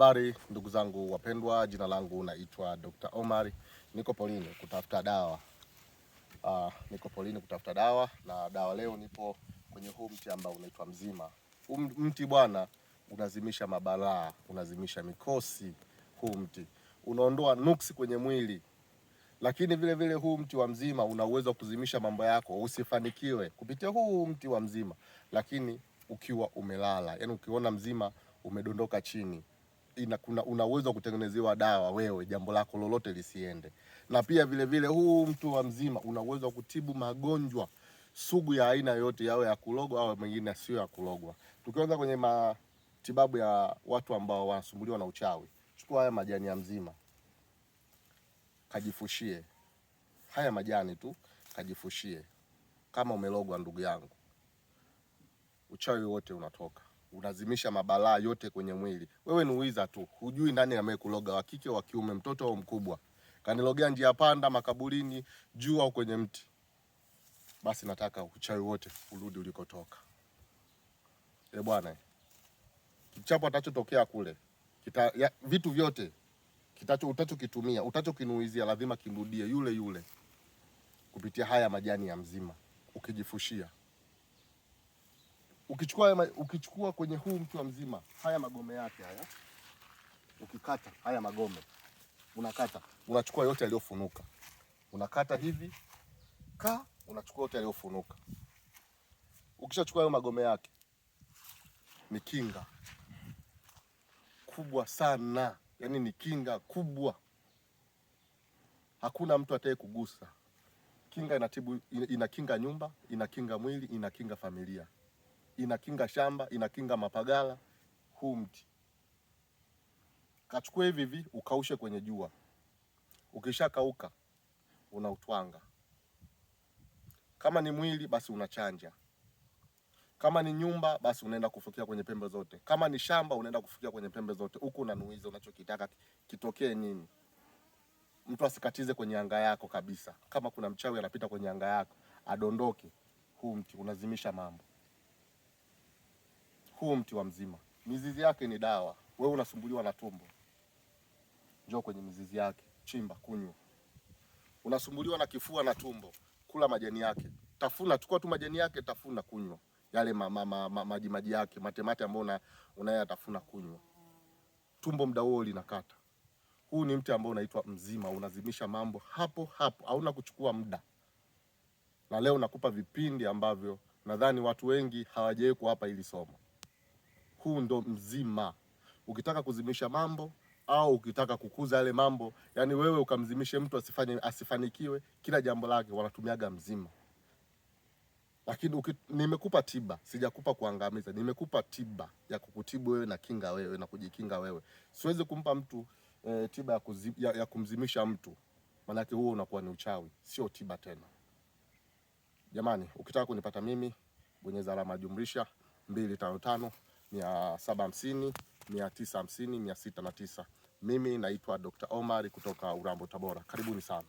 Habari ndugu zangu wapendwa, jina langu naitwa Dr. Omar. Niko polini kutafuta dawa. Na dawa leo nipo kwenye huu mti ambao unaitwa mzima. Huu mti bwana unazimisha mabalaa, unazimisha mikosi. Huu mti unaondoa nuksi kwenye mwili. Lakini vile vile huu mti wa mzima una uwezo wa kuzimisha mambo yako usifanikiwe kupitia huu mti wa mzima, lakini ukiwa umelala, yani ukiona mzima umedondoka chini, una uwezo wa kutengenezewa dawa wewe jambo lako lolote lisiende. Na pia vile vile huu mti wa mzima una uwezo wa kutibu magonjwa sugu ya aina yoyote, yawe ya kulogwa au mengine sio ya kulogwa. Tukianza kwenye matibabu ya watu ambao wanasumbuliwa na uchawi, chukua haya majani ya mzima, kajifushie haya majani tu, kajifushie. Kama umelogwa ndugu yangu, uchawi wote unatoka, unazimisha mabalaa yote kwenye mwili. Wewe ni uiza tu, hujui ndani amekuloga, wa kike wa kiume, mtoto au mkubwa, kanilogea njia panda, makaburini, juu au kwenye mti. Basi nataka uchawi wote urudi ulikotoka. Bwana, kichapo atachotokea kule, vitu vyote utachokitumia, utachokinuizia lazima kirudie yule yule kupitia haya majani ya mzima. Ukijifushia, ukichukua kwenye huu mti wa mzima, haya magome yake haya, ukikata haya magome, unachukua yote yaliyofunuka, unakata hivi unachukua yote yaliyofunuka. Ukishachukua hayo magome yake, ni kinga kubwa sana, yani ni kinga kubwa, hakuna mtu atakaye kugusa. Kinga inatibu, inakinga nyumba, inakinga mwili, inakinga familia, inakinga shamba, inakinga mapagala. Huu mti kachukua hivi ukaushe kwenye jua. Ukishakauka unautwanga. Kama ni mwili basi unachanja. Kama ni nyumba basi unaenda kufukia kwenye pembe zote. Kama ni shamba unaenda kufukia kwenye pembe zote. Huku unanuiza unachokitaka kitokee nini. Mtu asikatize kwenye anga yako kabisa. Kama kuna mchawi anapita kwenye anga yako, adondoke. Huu mti unazimisha mambo. Huu mti wa mzima, mizizi yake ni dawa. Wewe unasumbuliwa na tumbo, njoo kwenye mizizi yake, chimba, kunywa. Unasumbuliwa na kifua na tumbo, kula majani yake, tafuna, chukua tu majani yake, tafuna, kunywa. Yale maji yake, mate ambayo unayatafuna, kunywa. Tumbo muda huo linakata. Huu ni mti ambao unaitwa mzima, unazimisha mambo hapo hapo, hauna kuchukua muda. Na leo nakupa vipindi ambavyo nadhani watu wengi hawajawahi hapa ili somo. Huu ndo mzima. Ukitaka kuzimisha mambo au ukitaka kukuza yale mambo, yani wewe ukamzimishe mtu asifanikiwe kila jambo lake, wanatumiaga mzima. Lakini nimekupa tiba, sijakupa kuangamiza. Nimekupa tiba ya kukutibu wewe na kinga wewe na kujikinga wewe. Siwezi kumpa mtu tiba ya kumzimisha mtu, maana yake huo unakuwa ni uchawi, sio tiba tena. Jamani, ukitaka kunipata mimi, bonyeza alama jumlisha 255 750 950 609. Mimi naitwa Dr. Omar kutoka Urambo, Tabora. Karibuni sana.